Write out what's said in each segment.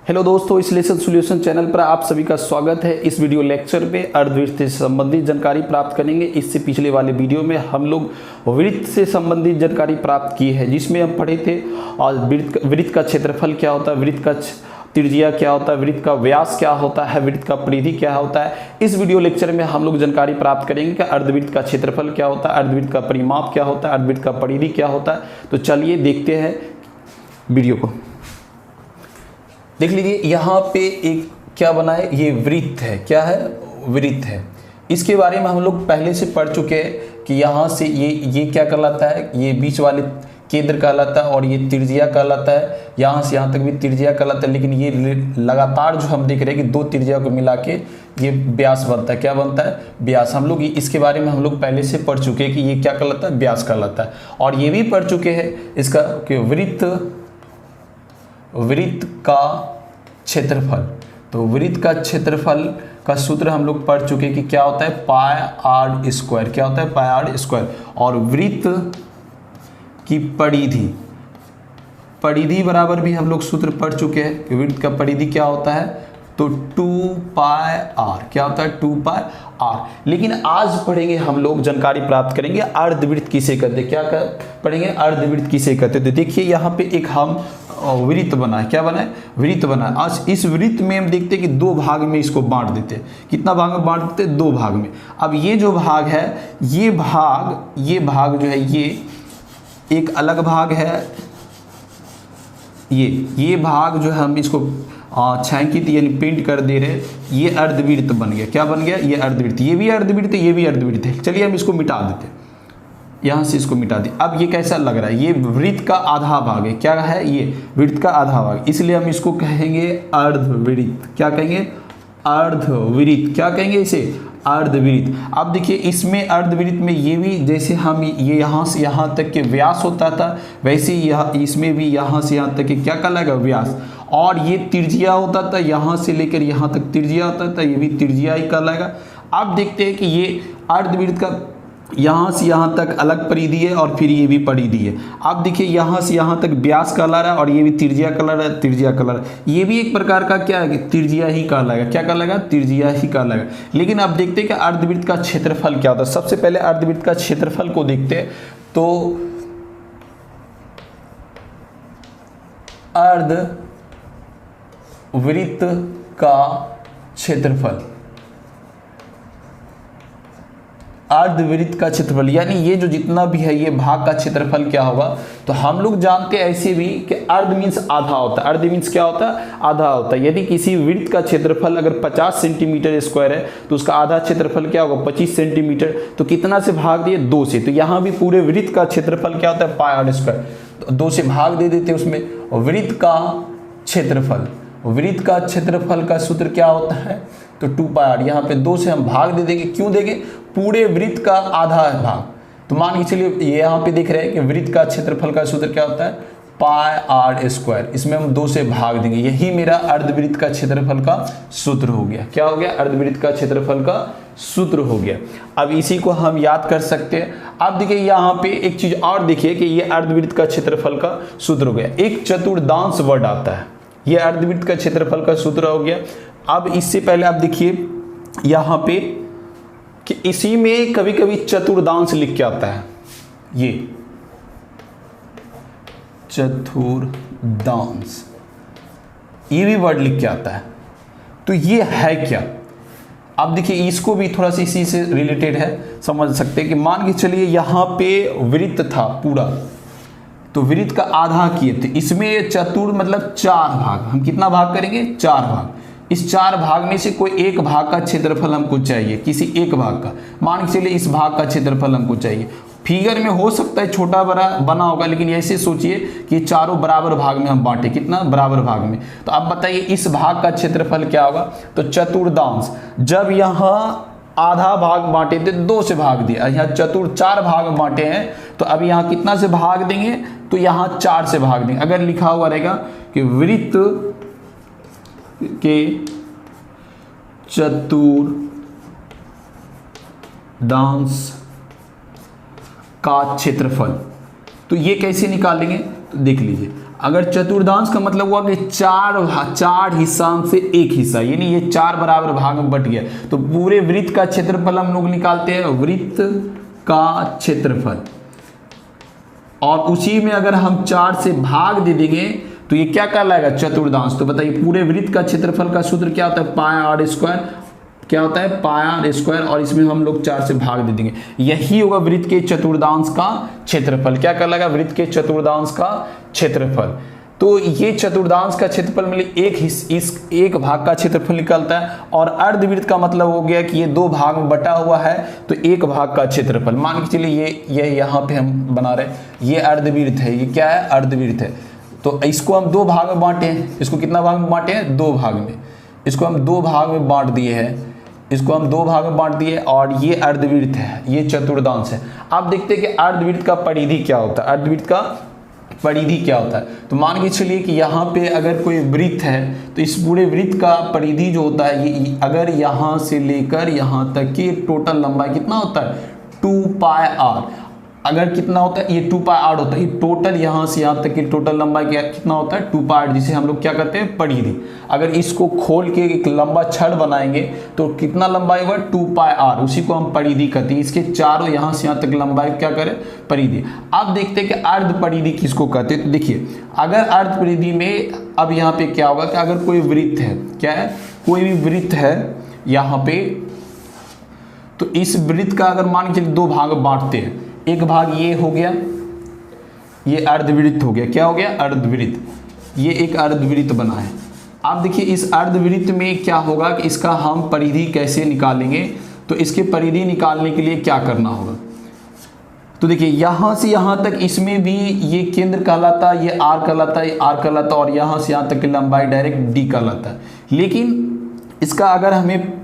Hello दोस्तों, इस lesson solution channel पर आप सभी का स्वागत है। इस वीडियो लेक्चर पे अर्धवृत्त से संबंधित जानकारी प्राप्त करेंगे। इससे पिछले वाले वीडियो में हम लोग वृत्त से संबंधित जानकारी प्राप्त की है, जिसमें हम पढ़े थे और वृत्त का क्षेत्रफल क्या होता है, वृत्त का त्रिज्या क्या होता है, वृत्त का व्यास क्या होता है, वृत्त का परिधि क्या होता है। इस वीडियो लेक्चर में हम लोग जानकारी प्राप्त करेंगे कि अर्धवृत्त का क्षेत्रफल क्या होता है, अर्धवृत्त का परिमाप क्या होता है, अर्धवृत्त का परिधि क्या होता है। तो चलिए देखते हैं वीडियो को। देख लीजिए, यहाँ पे एक क्या बना है, ये वृत्त है। क्या है? वृत्त है। इसके बारे में हम लोग पहले से पढ़ चुके हैं कि यहाँ से ये क्या कहलाता है, ये बीच वाले केंद्र कहलाता है और ये त्रिज्या कहलाता है। यहाँ से यहाँ तक भी त्रिज्या कहलाता है, लेकिन ये लगातार जो हम देख रहे हैं कि दो त्रिज्या को मिला के ये व्यास बनता है। क्या बनता है? व्यास। हम लोग इसके बारे में हम लोग पहले से पढ़ चुके हैं कि ये क्या कहलाता है, व्यास कहलाता है। और ये भी पढ़ चुके हैं इसका कि वृत्त का क्षेत्रफल। तो वृत्त का क्षेत्रफल का सूत्र हम लोग पढ़ चुके कि क्या होता है, पाई आर स्क्वायर। क्या होता है? पाई आर स्क्वायर। और वृत्त की परिधि बराबर भी हम लोग सूत्र पढ़ चुके हैं कि वृत्त का परिधि क्या होता है, तो 2 पाई आर। क्या होता है? 2 पाई आर। लेकिन आज पढ़ेंगे हम लोग, जानकारी प्राप्त करेंगे अर्धवृत्त किसे कहते हैं। क्या पढ़ेंगे? अर्धवृत्त किसे कहते हैं। तो देखिए, यहाँ पे एक हम वृत्त बना है। क्या बना है? वृत्त बना है। आज इस वृत्त में हम देखते हैं कि दो भाग में इसको बांट देते हैं। कितना भाग में बांट देते हैं? दो भाग में। अब ये जो भाग है, ये भाग जो है, ये एक अलग भाग है। ये भाग जो है हम इसको छायांकित यानी प्रिंट कर दे रहे हैं। ये अर्धवृत्त बन गया। क्या बन गया? ये अर्धवृत्त। ये भी अर्धवृत्त है, ये भी अर्धवृत्त है। चलिए हम इसको मिटा देते हैं, यहाँ से इसको मिटा दें। अब ये कैसा लग रहा है? ये वृत्त का आधा भाग है। क्या है? ये वृत्त का आधा भाग, इसलिए हम इसको कहेंगे अर्धवृत्त। क्या कहेंगे? अर्धवृत्त। क्या कहेंगे इसे? अर्धवृत्त। अब देखिए, इसमें अर्धवृत्त में ये भी, जैसे हम ये यहाँ से यहाँ तक के व्यास होता था, वैसे ही इसमें भी यहाँ से यहाँ तक के क्या कहलाएगा? व्यास। और ये त्रिज्या होता था, यहाँ से लेकर यहाँ तक त्रिज्या होता था, ये भी त्रिज्या ही कहलाएगा। अब देखते हैं कि ये अर्धवृत्त का यहाँ से यहाँ तक अलग परिधि है और फिर ये भी परिधि है। अब देखिए, यहाँ से यहाँ तक व्यास कहला रहा है और ये भी त्रिज्या कहला रहा है, त्रिज्या कहला रहा है। ये भी एक प्रकार का क्या है? त्रिज्या ही कहलाएगा। क्या कहलाएगा? त्रिज्या ही कहलाएगा। लेकिन अब देखते हैं कि अर्धवृत्त का क्षेत्रफल क्या होता है। सबसे पहले अर्धवृत्त का क्षेत्रफल को देखते हैं। तो अर्धवृत्त का क्षेत्रफल, अर्धवृत्त का क्षेत्रफल यानी ये जो जितना भी है, ये भाग का क्षेत्रफल क्या होगा। तो हम लोग जानते हैं ऐसे भी कि अर्ध मीन्स आधा होता है। अर्ध मीन्स क्या होता है? आधा होता है। यदि किसी वृत्त का क्षेत्रफल अगर 50 सेंटीमीटर स्क्वायर है, तो उसका आधा क्षेत्रफल क्या होगा? 25 सेंटीमीटर। तो कितना से भाग दिए? 2 से। तो यहाँ भी पूरे वृत्त का क्षेत्रफल क्या होता है? पाई आर स्क्वायर। तो 2 से भाग दे देते उसमें। वृत्त का क्षेत्रफल, वृत्त का क्षेत्रफल का सूत्र क्या होता है? तो 2 पाई आर। यहाँ पे 2 से हम भाग दे देंगे। क्यों देंगे? पूरे वृत्त का आधा भाग। तो मान के चलिए, ये यहाँ पे दिख रहा है कि वृत्त का क्षेत्रफल का सूत्र क्या होता है? पाई आर स्क्वायर। इसमें हम 2 से भाग देंगे। यही मेरा अर्धवृत्त का क्षेत्रफल का सूत्र हो गया। क्या हो गया? अर्धवृत्त का क्षेत्रफल का सूत्र हो गया। अब इसी को हम याद कर सकते हैं। अब देखिए, यहाँ पे एक चीज और देखिए कि ये अर्धवृत्त का क्षेत्रफल का सूत्र हो गया। एक चतुर्थांश वर्ड आता है, ये अर्धवृत्त का क्षेत्रफल का सूत्र हो गया। अब इससे पहले आप देखिए यहाँ पे कि इसी में कभी कभी चतुर्थांश लिख के आता है। ये चतुर्थांश, ये भी वर्ड लिख के आता है। तो ये है क्या? अब देखिए, इसको भी थोड़ा सा इसी से रिलेटेड है, समझ सकते हैं कि मान के चलिए यहाँ पे वृत्त था पूरा, तो वृत्त का आधा किए थे। इसमें चतुर मतलब 4 भाग। हम कितना भाग करेंगे? 4 भाग। इस 4 भाग में से कोई एक भाग का क्षेत्रफल हमको चाहिए, किसी एक भाग का। मान के चलिए इस भाग का क्षेत्रफल हमको चाहिए। फिगर में हो सकता है छोटा बड़ा बना होगा, लेकिन ऐसे सोचिए कि चारों बराबर भाग में हम बांटे। कितना? बराबर भाग में। तो अब बताइए इस भाग का क्षेत्रफल क्या होगा? तो चतुर्थांश, जब यहाँ आधा भाग बांटे थे 2 से भाग दिया, यहाँ 4 भाग बांटे हैं, तो अब यहाँ कितना से भाग देंगे? तो यहाँ 4 से भाग देंगे। अगर लिखा हुआ रहेगा कि वृत्त के चतुर्थांश का क्षेत्रफल, तो ये कैसे निकालेंगे? तो देख लीजिए। अगर चतुर्थांश का मतलब हुआ कि चार हिस्सा से एक हिस्सा, यानी ये 4 बराबर भाग में बट गया, तो पूरे वृत्त का क्षेत्रफल हम लोग निकालते हैं, वृत्त का क्षेत्रफल, और उसी में अगर हम 4 से भाग दे देंगे तो ये क्या कहलाएगा, चतुर्थांश। तो बताइए पूरे वृत्त का क्षेत्रफल का सूत्र क्या होता है, पाई आर स्क्वायर, क्या होता है, पाई आर स्क्वायर, और इसमें हम लोग 4 से भाग दे देंगे, यही होगा वृत्त के चतुर्थांश का क्षेत्रफल। क्या कहलाएगा, वृत्त के चतुर्थांश का क्षेत्रफल। तो ये चतुर्थांश का क्षेत्रफल मतलब इस एक भाग का क्षेत्रफल निकलता है, और अर्धवृत्त का मतलब हो गया कि ये 2 भाग में बटा हुआ है, तो एक भाग का क्षेत्रफल। मान के चलिए ये यहाँ पे हम बना रहे हैं, ये अर्धवृत्त है, ये क्या है, अर्धवृत्त है। तो इसको हम 2 भाग में बांटे हैं, इसको कितना भाग में बांटे हैं, 2 भाग में। इसको हम 2 भाग में बांट दिए हैं, इसको हम 2 भाग में बांट दिए, और ये अर्धवृत्त है, ये चतुर्थांश है। अब देखते हैं कि अर्धवृत्त का परिधि क्या होता है, अर्धवृत्त का परिधि क्या होता है। तो मान के चलिए कि यहाँ पे अगर कोई वृत्त है, तो इस पूरे वृत्त का परिधि जो होता है, ये अगर यहाँ से लेकर यहाँ तक की टोटल लंबाई कितना होता है, 2 पाई आर। अगर कितना होता है, ये 2 पाई आर होता है, टोटल यहाँ से यहाँ तक की टोटल लंबाई कितना होता है, 2 पाई आर, जिसे हम लोग क्या करते हैं, परिधि। अगर इसको खोल के एक लंबा छड़ बनाएंगे तो कितना लंबाई होगा, 2 पाई आर, उसी को हम परिधि कहते हैं। इसके चारों यहाँ से यहाँ तक लंबाई क्या करें, परिधि। अब देखते हैं कि अर्ध परिधि किसको कहते हैं। तो देखिए अगर अर्ध परिधि में, अब यहाँ पे क्या होगा कि अगर कोई वृत्त है, क्या है, कोई भी वृत्त है यहाँ पे, तो इस वृत्त का अगर मान के 2 भाग बांटते हैं, एक भाग ये हो गया, ये अर्धवृत्त हो गया, क्या हो गया, अर्धवृत्त, ये एक अर्धवृत्त बना है। अब देखिए इस अर्धवृत्त में क्या होगा कि इसका हम परिधि कैसे निकालेंगे। तो इसके परिधि निकालने के लिए क्या करना होगा, तो देखिए यहाँ से यहाँ तक इसमें भी ये केंद्र कहलाता है, ये आर कहलाता है, ये आर कहलाता है, और यहाँ से यहाँ तक की लंबाई डायरेक्ट डी कहलाता है। लेकिन इसका अगर हमें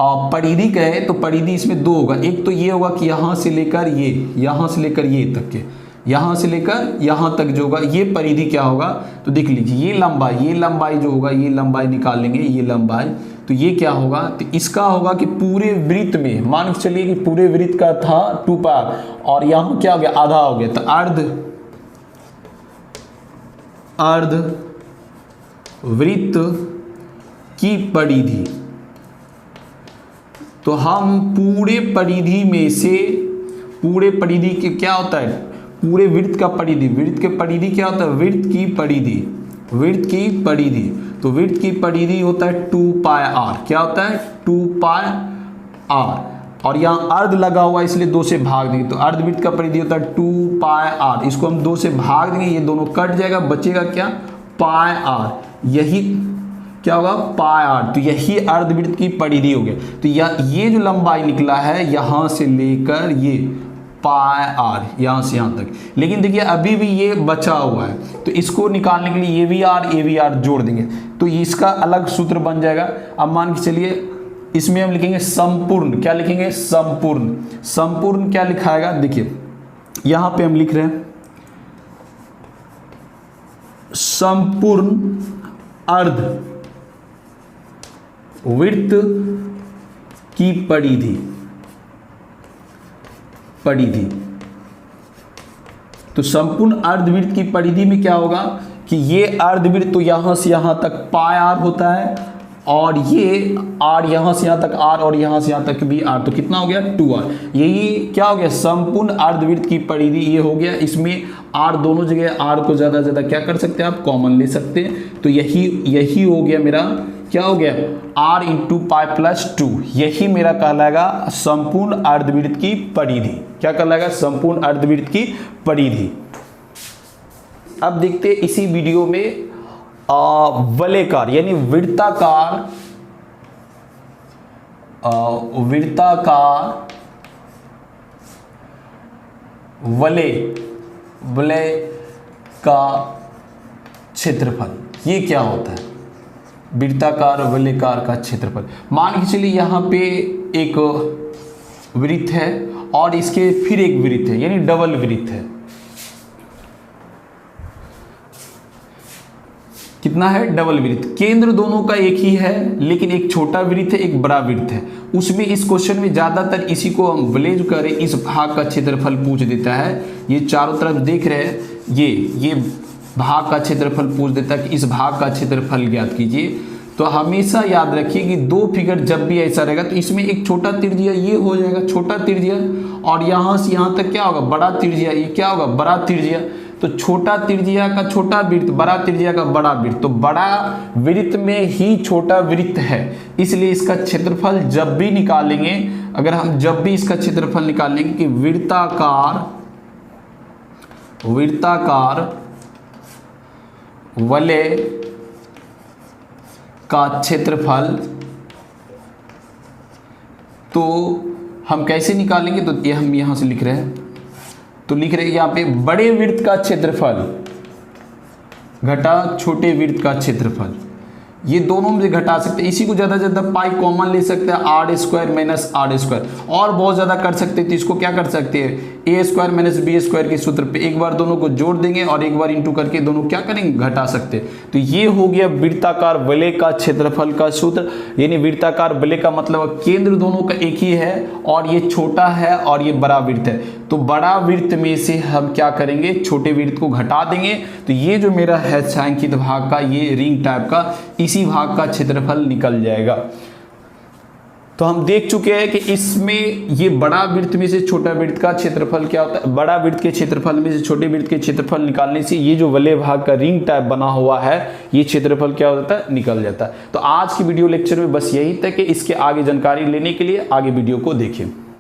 परिधि कहे तो परिधि इसमें 2 होगा। एक तो ये होगा कि यहाँ से लेकर ये, यहाँ से लेकर ये तक के, यहाँ से लेकर यहाँ तक जो होगा, ये परिधि क्या होगा, तो देख लीजिए ये लंबाई जो होगा, ये लंबाई निकाल लेंगे, ये लंबाई, तो ये क्या होगा, तो इसका होगा कि पूरे वृत्त में, मान के चलिए कि पूरे वृत्त का था 2 पाई, और यहाँ क्या हो गया, आधा हो गया, तो अर्ध वृत्त की परिधि। तो हम पूरे परिधि में से, पूरे परिधि के क्या होता है, पूरे वृत्त का परिधि, वृत्त के परिधि क्या होता है, वृत्त की परिधि, वृत्त की परिधि। तो वृत्त की परिधि होता है 2 पाई आर, क्या होता है, 2 पाई आर, और यहाँ अर्ध लगा हुआ इसलिए 2 से भाग देंगे, तो अर्धवृत्त का परिधि होता है 2 पाई आर। इसको हम 2 से भाग देंगे, ये दोनों कट जाएगा, बचेगा क्या, पाई आर, यही क्या होगा, पाई आर। तो यही अर्धवृत्त की परिधि हो गया। तो ये जो लंबाई निकला है यहाँ से लेकर ये पाई आर, यहाँ से यहाँ तक। लेकिन देखिए अभी भी ये बचा हुआ है, तो इसको निकालने के लिए ये भी आर जोड़ देंगे, तो इसका अलग सूत्र बन जाएगा। अब मान के चलिए इसमें हम लिखेंगे संपूर्ण, क्या लिखेंगे, संपूर्ण। संपूर्ण क्या लिखाएगा, देखिए यहाँ पे हम लिख रहे हैं संपूर्ण अर्ध वृत्त की परिधि, तो संपूर्ण अर्धवृत्त की परिधि में क्या होगा कि ये अर्धवृत्त तो यहाँ से यहाँ तक पाई आर होता है, और ये आर यहाँ से यहाँ तक आर, और यहाँ से यहाँ तक भी आर, तो कितना हो गया, 2r। यही क्या हो गया, संपूर्ण अर्धवृत्त की परिधि ये हो गया। इसमें आर दोनों जगह, आर को ज़्यादा ज़्यादा क्या कर सकते हैं आप, कॉमन ले सकते हैं। तो यही हो गया मेरा, क्या हो गया, r इंटू पाई प्लस 2, यही मेरा कहलाएगा संपूर्ण अर्धवृत्त की परिधि। क्या कहलाएगा, संपूर्ण अर्धवृत्त की परिधि। अब देखते हैं इसी वीडियो में वलयकार यानी वृत्ताकार वलय का क्षेत्रफल, ये क्या होता है, वृत्ताकार वलयकार का क्षेत्रफल। मान के चलिए यहाँ पे एक वृत्त है और इसके फिर एक वृत्त है, यानी डबल वृत्त है। कितना है, डबल वृत्त। केंद्र दोनों का एक ही है, लेकिन एक छोटा वृत्त है, एक बड़ा वृत्त है। उसमें इस क्वेश्चन में ज़्यादातर इसी को हम वलय करें, इस भाग का क्षेत्रफल पूछ देता है। ये चारों तरफ देख रहे हैं, ये भाग का क्षेत्रफल पूछ देता है कि इस भाग का क्षेत्रफल ज्ञात कीजिए, तो हमेशा याद रखिए कि दो फिगर जब भी ऐसा रहेगा तो इसमें एक छोटा त्रिज्या ये हो जाएगा, छोटा त्रिज्या, और यहाँ से यहाँ तक क्या होगा, बड़ा त्रिज्या, ये क्या होगा, बड़ा त्रिज्या। तो छोटा त्रिज्या का छोटा वृत्त, बड़ा त्रिज्या का बड़ा वृत्त, तो बड़ा वृत्त में ही छोटा वृत्त है, इसलिए इसका क्षेत्रफल जब भी निकालेंगे, अगर हम जब भी इसका क्षेत्रफल निकालेंगे कि वृत्ताकार वलय का क्षेत्रफल, तो हम कैसे निकालेंगे, तो ये हम यहां से लिख रहे हैं, तो लिख रहे हैं यहाँ पे बड़े वृत्त का क्षेत्रफल घटा छोटे वृत्त का क्षेत्रफल, ये दोनों में से घटा सकते हैं। इसी को ज़्यादा से ज़्यादा पाई कॉमन ले सकते हैं, R square minus R square, और बहुत ज़्यादा कर सकते हैं तो इसको क्या कर सकते हैं, ए स्क्वायर माइनस बी स्क्वायर के सूत्र पे एक बार दोनों को जोड़ देंगे और एक बार इंटू करके दोनों क्या करेंगे, घटा सकते हैं। तो ये हो गया वृत्ताकार वलय का क्षेत्रफल का सूत्र, यानी वृत्ताकार वलय का मतलब केंद्र दोनों का एक ही है और ये छोटा है और ये बड़ा वृत्त है, तो बड़ा वृत्त में से हम क्या करेंगे, छोटे वृत्त को घटा देंगे। तो ये जो मेरा है छायांकित भाग का, ये रिंग टाइप का, इसी भाग का क्षेत्रफल निकल जाएगा। तो हम देख चुके हैं कि इसमें ये बड़ा वृत्त में से छोटा वृत्त का क्षेत्रफल क्या होता है, बड़ा वृत्त के क्षेत्रफल में से छोटे वृत्त के क्षेत्रफल निकालने से ये जो वलय भाग का रिंग टाइप बना हुआ है, ये क्षेत्रफल क्या होता है, निकल जाता है। तो आज की वीडियो लेक्चर में बस यही था कि इसके आगे जानकारी लेने के लिए आगे वीडियो को देखें।